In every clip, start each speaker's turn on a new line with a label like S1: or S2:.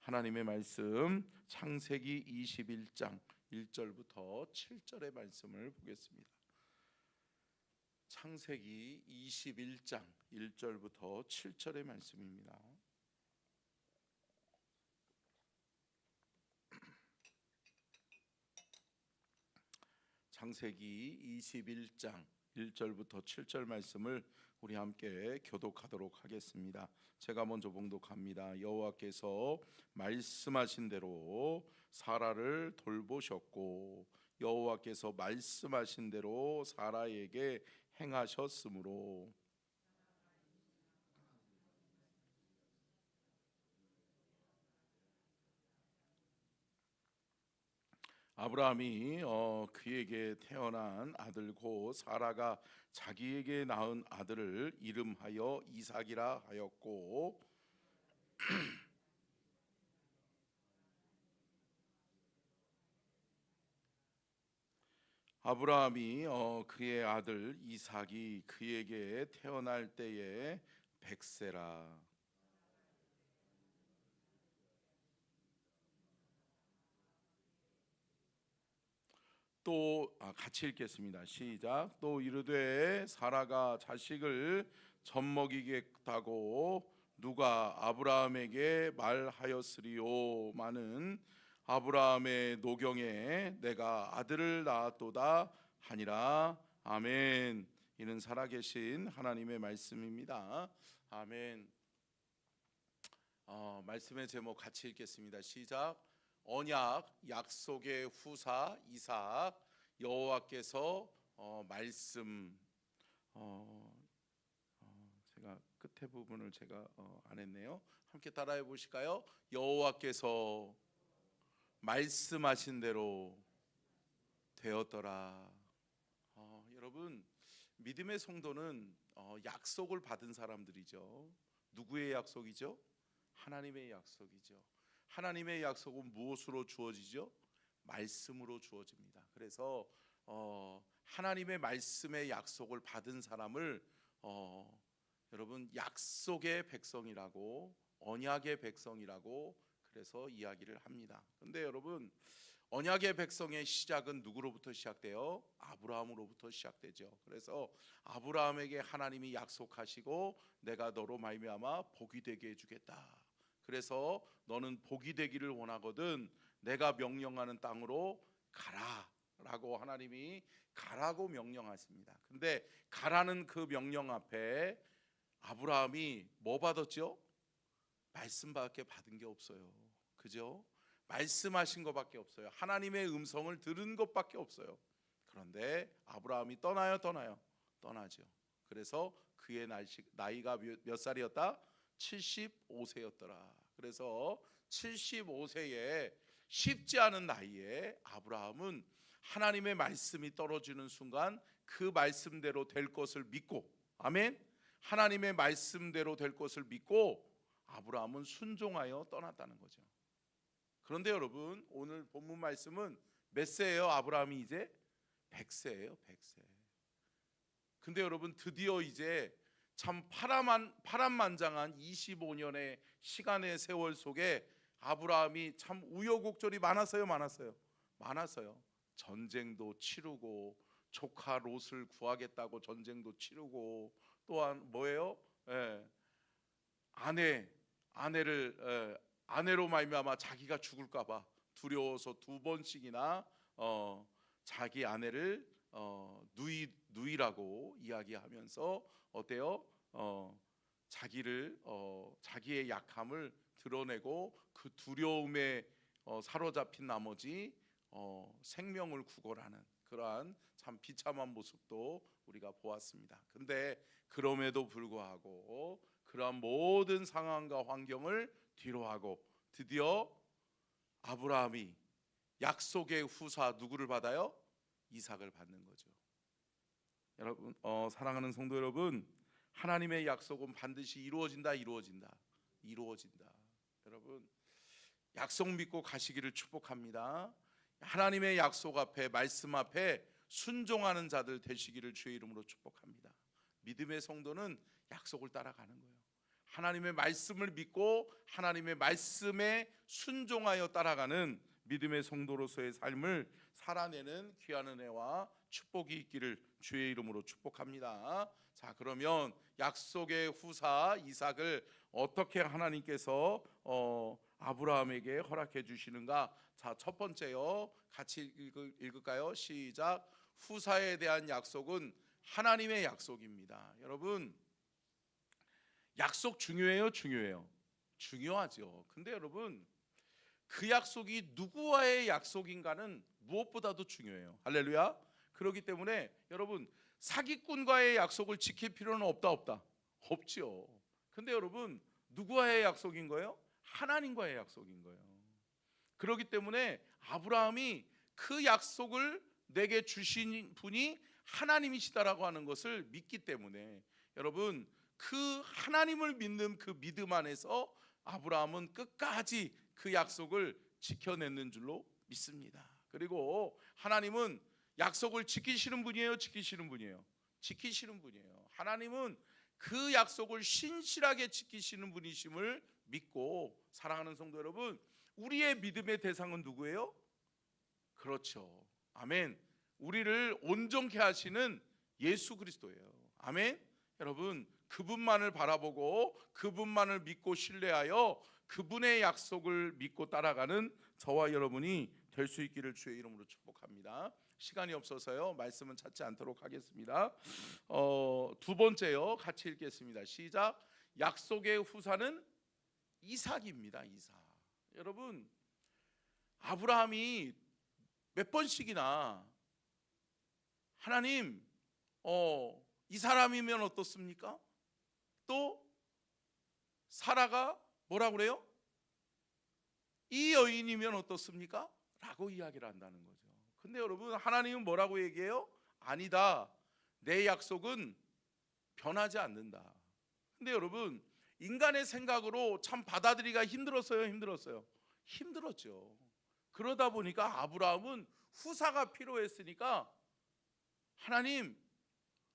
S1: 하나님의 말씀 창세기 21장 1절부터 7절의 말씀을 보겠습니다. 창세기 21장 1절부터 7절의 말씀입니다. 창세기 21장 1절부터 7절 말씀을 우리 함께 교독하도록 하겠습니다. 제가 먼저 봉독합니다. 여호와께서 말씀하신 대로 사라를 돌보셨고 여호와께서 말씀하신 대로 사라에게 행하셨으므로 아브라함이 그에게 태어난 아들 곧 사라가 자기에게 낳은 아들을 이름하여 이삭이라 하였고 아브라함이 그의 아들 이삭이 그에게 태어날 때에 100세라. 또 같이 읽겠습니다. 시작. 또 이르되 사라가 자식을 젖먹이겠다고 누가 아브라함에게 말하였으리요. 마는 아브라함의 노경에 내가 아들을 낳았도다 하니라. 아멘. 이는 살아계신 하나님의 말씀입니다. 아멘. 말씀의 제목 같이 읽겠습니다. 시작. 언약 약속의 후사 이삭 여호와께서 말씀 제가 끝에 부분을 제가 안 했네요. 함께 따라해 보실까요? 여호와께서 말씀하신 대로 되었더라. 여러분, 믿음의 성도는 약속을 받은 사람들이죠. 누구의 약속이죠? 하나님의 약속이죠. 하나님의 약속은 무엇으로 주어지죠? 말씀으로 주어집니다. 그래서 하나님의 말씀의 약속을 받은 사람을 여러분 약속의 백성이라고 언약의 백성이라고 그래서 이야기를 합니다. 그런데 여러분 언약의 백성의 시작은 누구로부터 시작돼요? 아브라함으로부터 시작되죠. 그래서 아브라함에게 하나님이 약속하시고 내가 너로 말미암아 복이 되게 해주겠다. 그래서 너는 복이 되기를 원하거든 내가 명령하는 땅으로 가라라고 하나님이 가라고 명령하십니다. 근데 가라는 그 명령 앞에 아브라함이 뭐 받았죠? 말씀밖에 받은 게 없어요. 그죠? 말씀하신 것밖에 없어요. 하나님의 음성을 들은 것밖에 없어요. 그런데 아브라함이 떠나죠. 그래서 그의 나이가 몇 살이었다? 75세였더라. 그래서 75세에 쉽지 않은 나이에 아브라함은 하나님의 말씀이 떨어지는 순간 그 말씀대로 될 것을 믿고 아멘. 하나님의 말씀대로 될 것을 믿고 아브라함은 순종하여 떠났다는 거죠. 그런데 여러분 오늘 본문 말씀은 몇 세예요? 아브라함이 이제 100세예요. 100세. 근데 여러분 드디어 이제 참 파란만장한 25년의 시간의 세월 속에 아브라함이 참 우여곡절이 많았어요. 전쟁도 치르고 조카 롯을 구하겠다고 전쟁도 치르고 또한 뭐예요? 아내로 말미암아 자기가 죽을까봐 두려워서 2번씩이나 자기 아내를 누이라고 이야기하면서 어때요? 자기의 약함을 드러내고 그 두려움에 사로잡힌 나머지 생명을 구걸하는 그러한 참 비참한 모습도 우리가 보았습니다. 근데 그럼에도 불구하고 그러한 모든 상황과 환경을 뒤로하고 드디어 아브라함이 약속의 후사 누구를 받아요? 이삭을 받는 거죠. 여러분 사랑하는 성도 여러분 하나님의 약속은 반드시 이루어진다. 여러분 약속 믿고 가시기를 축복합니다. 하나님의 약속 앞에 말씀 앞에 순종하는 자들 되시기를 주의 이름으로 축복합니다. 믿음의 성도는 약속을 따라가는 거예요. 하나님의 말씀을 믿고 하나님의 말씀에 순종하여 따라가는 믿음의 성도로서의 삶을 살아내는 귀한 은혜와 축복이 있기를 주의 이름으로 축복합니다. 자, 그러면 약속의 후사 이삭을 어떻게 하나님께서 아브라함에게 허락해 주시는가? 자, 첫 번째요. 같이 읽을까요? 시작. 후사에 대한 약속은 하나님의 약속입니다. 여러분, 약속 중요해요? 중요해요? 중요하죠. 근데 여러분, 그 약속이 누구와의 약속인가는 무엇보다도 중요해요. 할렐루야. 그렇기 때문에 여러분, 사기꾼과의 약속을 지킬 필요는 없다 없다? 없지요. 근데 여러분, 누구와의 약속인 거예요? 하나님과의 약속인 거예요. 그렇기 때문에 아브라함이 그 약속을 내게 주신 분이 하나님이시다라고 하는 것을 믿기 때문에 여러분, 그 하나님을 믿는 그 믿음 안에서 아브라함은 끝까지 그 약속을 지켜냈는 줄로 믿습니다. 그리고 하나님은 약속을 지키시는 분이에요? 지키시는 분이에요? 지키시는 분이에요. 하나님은 그 약속을 신실하게 지키시는 분이심을 믿고 사랑하는 성도 여러분, 우리의 믿음의 대상은 누구예요? 그렇죠. 아멘. 우리를 온전케 하시는 예수 그리스도예요. 아멘. 여러분, 그분만을 바라보고 그분만을 믿고 신뢰하여 그분의 약속을 믿고 따라가는 저와 여러분이 될 수 있기를 주의 이름으로 축복합니다. 시간이 없어서요 말씀은 찾지 않도록 하겠습니다. 두 번째요, 같이 읽겠습니다. 시작. 약속의 후사는 이삭입니다. 이삭. 여러분, 아브라함이 몇 번씩이나 하나님, 이 사람이면 어떻습니까? 또 사라가 뭐라고 그래요? 이 여인이면 어떻습니까? 라고 이야기를 한다는 거죠. 근데 여러분, 하나님은 뭐라고 얘기해요? 아니다, 내 약속은 변하지 않는다. 근데 여러분, 인간의 생각으로 참 받아들이기가 힘들었어요? 힘들었어요? 힘들었죠. 그러다 보니까 아브라함은 후사가 필요했으니까 하나님,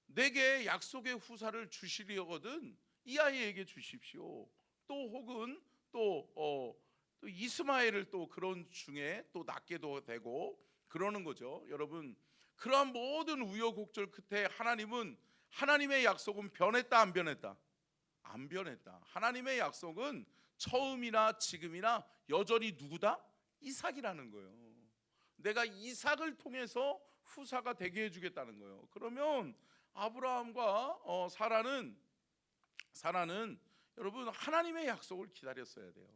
S1: 내게 약속의 후사를 주시려거든 이 아이에게 주십시오. 또 혹은 또 이스마엘을 또 그런 중에 또 낳게도 되고 그러는 거죠. 여러분, 그러한 모든 우여곡절 끝에 하나님은, 하나님의 약속은 변했다 안 변했다? 안 변했다. 하나님의 약속은 처음이나 지금이나 여전히 누구다? 이삭이라는 거예요. 내가 이삭을 통해서 후사가 되게 해주겠다는 거예요. 그러면 아브라함과 사라는 여러분, 하나님의 약속을 기다렸어야 돼요.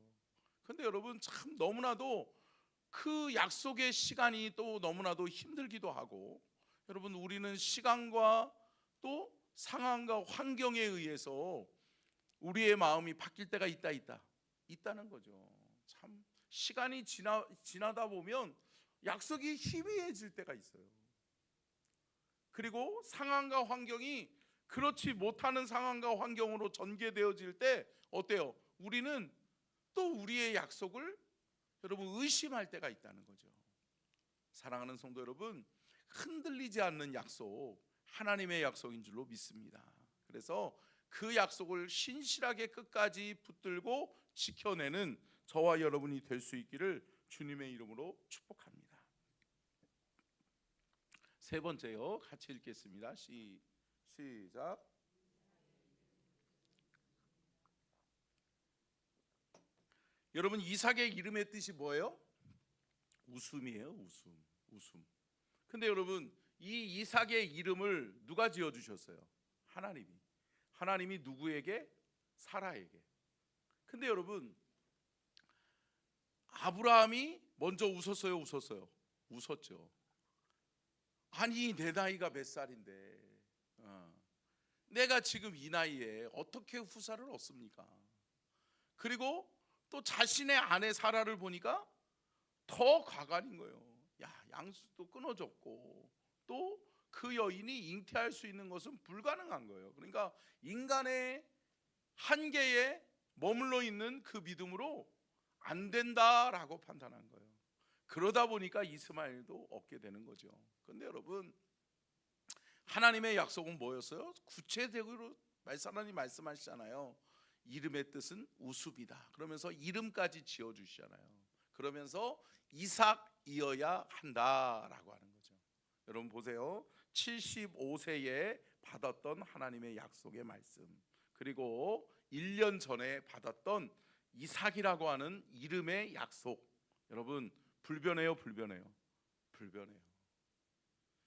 S1: 근데 여러분, 참 너무나도 그 약속의 시간이 또 너무나도 힘들기도 하고, 여러분, 우리는 시간과 또 상황과 환경에 의해서 우리의 마음이 바뀔 때가 있다는 거죠. 참 시간이 지나다 보면 약속이 희미해질 때가 있어요. 그리고 상황과 환경이 그렇지 못하는 상황과 환경으로 전개되어질 때 어때요? 우리는 또 우리의 약속을 여러분 의심할 때가 있다는 거죠. 사랑하는 성도 여러분, 흔들리지 않는 약속, 하나님의 약속인 줄로 믿습니다. 그래서 그 약속을 신실하게 끝까지 붙들고 지켜내는 저와 여러분이 될 수 있기를 주님의 이름으로 축복합니다. 세 번째요, 같이 읽겠습니다. 시작. 여러분, 이삭의 이름의 뜻이 뭐예요? 웃음이에요. 웃음. 근데 여러분, 이 이삭의 이름을 누가 지어주셨어요? 하나님이 누구에게? 사라에게. 근데 여러분, 아브라함이 먼저 웃었어요? 웃었죠. 아니, 내 나이가 몇 살인데 내가 지금 이 나이에 어떻게 후사를 얻습니까? 그리고 또 자신의 아내 사라를 보니까 더 가관인 거예요. 양수도 끊어졌고 또 그 여인이 잉태할 수 있는 것은 불가능한 거예요. 그러니까 인간의 한계에 머물러 있는 그 믿음으로 안 된다라고 판단한 거예요. 그러다 보니까 이스마엘도 얻게 되는 거죠. 그런데 여러분, 하나님의 약속은 뭐였어요? 구체적으로 하나님 말씀하시잖아요. 이름의 뜻은 우습이다. 그러면서 이름까지 지어주시잖아요. 그러면서 이삭이어야 한다라고 하는 거죠. 여러분 보세요. 75세에 받았던 하나님의 약속의 말씀, 그리고 1년 전에 받았던 이삭이라고 하는 이름의 약속, 여러분 불변해요, 불변해요? 불변해요.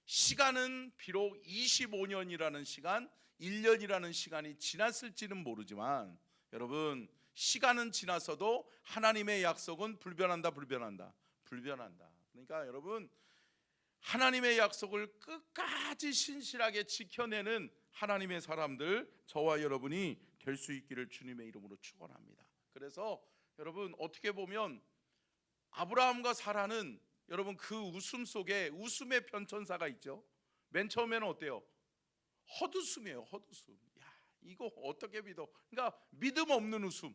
S1: 시간은 비록 25년이라는 시간, 1년이라는 시간이 지났을지는 모르지만 여러분 시간은 지났어도 하나님의 약속은 불변한다, 불변한다, 불변한다. 그러니까 여러분 하나님의 약속을 끝까지 신실하게 지켜내는 하나님의 사람들, 저와 여러분이 될 수 있기를 주님의 이름으로 축원합니다. 그래서 여러분 어떻게 보면 아브라함과 사라는 여러분 그 웃음 속에 웃음의 편천사가 있죠. 맨 처음에는 어때요? 헛웃음이에요, 헛웃음. 야, 이거 어떻게 믿어? 그러니까 믿음 없는 웃음.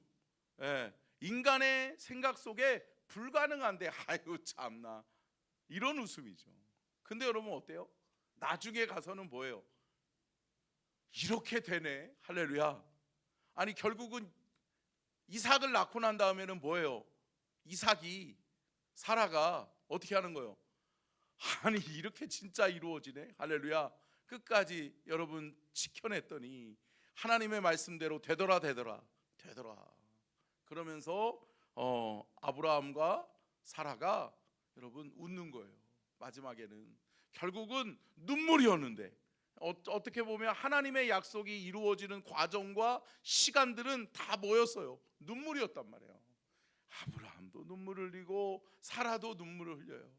S1: 예, 인간의 생각 속에 불가능한데 아유 참나, 이런 웃음이죠. 근데 여러분 어때요? 나중에 가서는 뭐예요? 이렇게 되네, 할렐루야. 아니 결국은 이삭을 낳고 난 다음에는 뭐예요? 이삭이, 사라가 어떻게 하는 거예요? 아니 이렇게 진짜 이루어지네, 할렐루야. 끝까지 여러분 지켜냈더니 하나님의 말씀대로 되더라, 되더라, 되더라. 그러면서 아브라함과 사라가 여러분 웃는 거예요. 마지막에는 결국은 눈물이었는데 어떻게 보면 하나님의 약속이 이루어지는 과정과 시간들은 다 뭐였어요? 눈물이었단 말이에요. 아브라함도 눈물을 흘리고 사라도 눈물을 흘려요.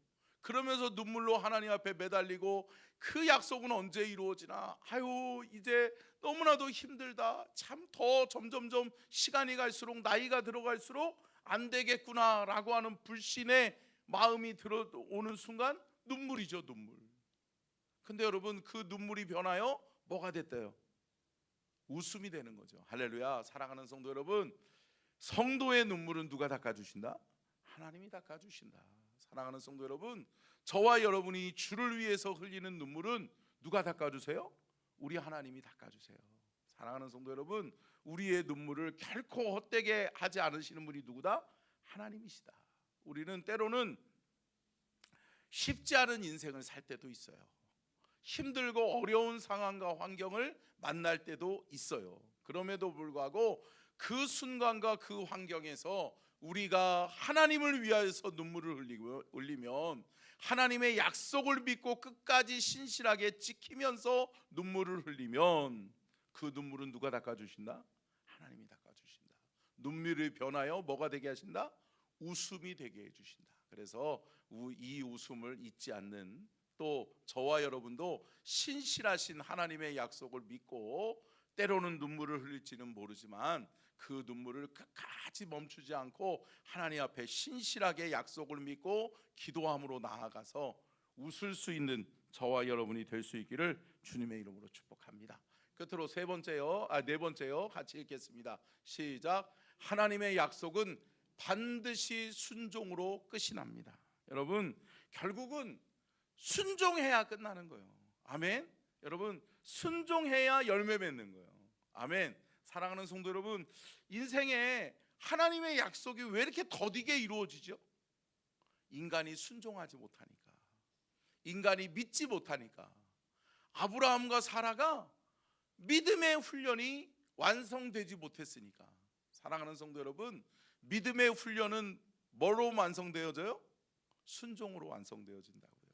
S1: 그러면서 눈물로 하나님 앞에 매달리고 그 약속은 언제 이루어지나, 아유 이제 너무나도 힘들다, 참 더 점점점 시간이 갈수록 나이가 들어갈수록 안 되겠구나 라고 하는 불신의 마음이 들어오는 순간 눈물이죠, 눈물. 근데 여러분 그 눈물이 변하여 뭐가 됐대요? 웃음이 되는 거죠. 할렐루야. 사랑하는 성도 여러분, 성도의 눈물은 누가 닦아주신다? 하나님이 닦아주신다. 사랑하는 성도 여러분, 저와 여러분이 주를 위해서 흘리는 눈물은 누가 닦아주세요? 우리 하나님이 닦아주세요. 사랑하는 성도 여러분, 우리의 눈물을 결코 헛되게 하지 않으시는 분이 누구다? 하나님이시다. 우리는 때로는 쉽지 않은 인생을 살 때도 있어요. 힘들고 어려운 상황과 환경을 만날 때도 있어요. 그럼에도 불구하고 그 순간과 그 환경에서 우리가 하나님을 위하여서 눈물을 흘리면, 하나님의 약속을 믿고 끝까지 신실하게 지키면서 눈물을 흘리면 그 눈물은 누가 닦아주신다? 하나님이 닦아주신다. 눈물이 변하여 뭐가 되게 하신다? 웃음이 되게 해주신다. 그래서 이 웃음을 잊지 않는, 또 저와 여러분도 신실하신 하나님의 약속을 믿고 때로는 눈물을 흘릴지는 모르지만 그 눈물을 끝까지 멈추지 않고 하나님 앞에 신실하게 약속을 믿고 기도함으로 나아가서 웃을 수 있는 저와 여러분이 될 수 있기를 주님의 이름으로 축복합니다. 끝으로 네 번째요. 같이 읽겠습니다. 시작. 하나님의 약속은 반드시 순종으로 끝이 납니다. 여러분 결국은 순종해야 끝나는 거예요. 아멘. 여러분 순종해야 열매 맺는 거예요. 아멘. 사랑하는 성도 여러분, 인생에 하나님의 약속이 왜 이렇게 더디게 이루어지죠? 인간이 순종하지 못하니까, 인간이 믿지 못하니까. 아브라함과 사라가 믿음의 훈련이 완성되지 못했으니까. 사랑하는 성도 여러분, 믿음의 훈련은 뭐로 완성되어져요? 순종으로 완성되어진다고요.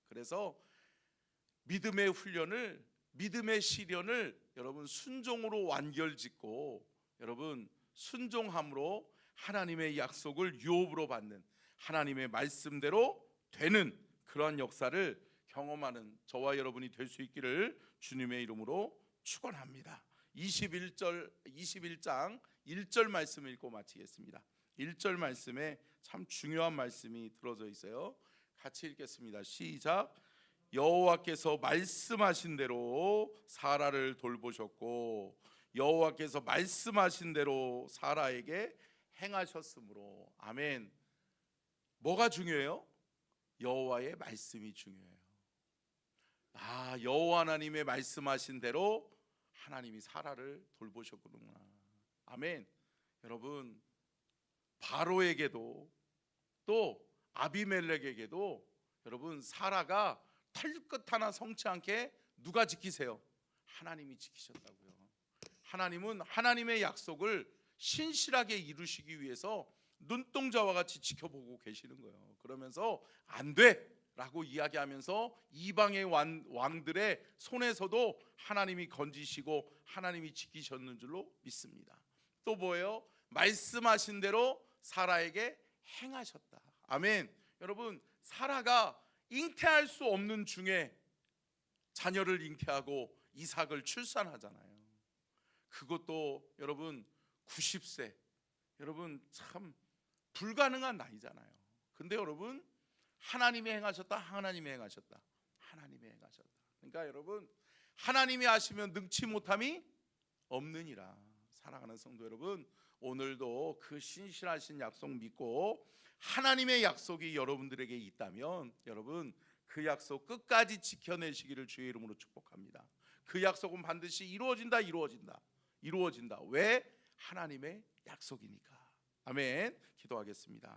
S1: 그래서 믿음의 훈련을, 믿음의 시련을 여러분 순종으로 완결짓고, 여러분 순종함으로 하나님의 약속을 유업으로 받는, 하나님의 말씀대로 되는 그러한 역사를 경험하는 저와 여러분이 될 수 있기를 주님의 이름으로 축원합니다. 21장 1절 말씀을 읽고 마치겠습니다. 1절 말씀에 참 중요한 말씀이 들어져 있어요. 같이 읽겠습니다. 시작. 여호와께서 말씀하신 대로 사라를 돌보셨고 여호와께서 말씀하신 대로 사라에게 행하셨으므로. 아멘. 뭐가 중요해요? 여호와의 말씀이 중요해요. 여호와 하나님의 말씀하신 대로 하나님이 사라를 돌보셨구나. 아멘. 여러분, 바로에게도 또 아비멜렉에게도 여러분 사라가 털끝 하나 성치 않게 누가 지키세요? 하나님이 지키셨다고요. 하나님은 하나님의 약속을 신실하게 이루시기 위해서 눈동자와 같이 지켜보고 계시는 거예요. 그러면서 안 돼! 라고 이야기하면서 이방의 왕들의 손에서도 하나님이 건지시고 하나님이 지키셨는 줄로 믿습니다. 또 뭐예요? 말씀하신 대로 사라에게 행하셨다. 아멘. 여러분, 사라가 잉태할 수 없는 중에 자녀를 잉태하고 이삭을 출산하잖아요. 그것도 여러분 90세, 여러분 참 불가능한 나이잖아요. 근데 여러분, 하나님이 행하셨다, 하나님이 행하셨다, 하나님이 행하셨다. 그러니까 여러분, 하나님이 하시면 능치 못함이 없느니라. 사랑하는 성도 여러분, 오늘도 그 신실하신 약속 믿고 하나님의 약속이 여러분들에게 있다면 여러분, 그 약속 끝까지 지켜내시기를 주의 이름으로 축복합니다. 그 약속은 반드시 이루어진다, 이루어진다, 이루어진다. 왜? 하나님의 약속이니까. 아멘. 기도하겠습니다.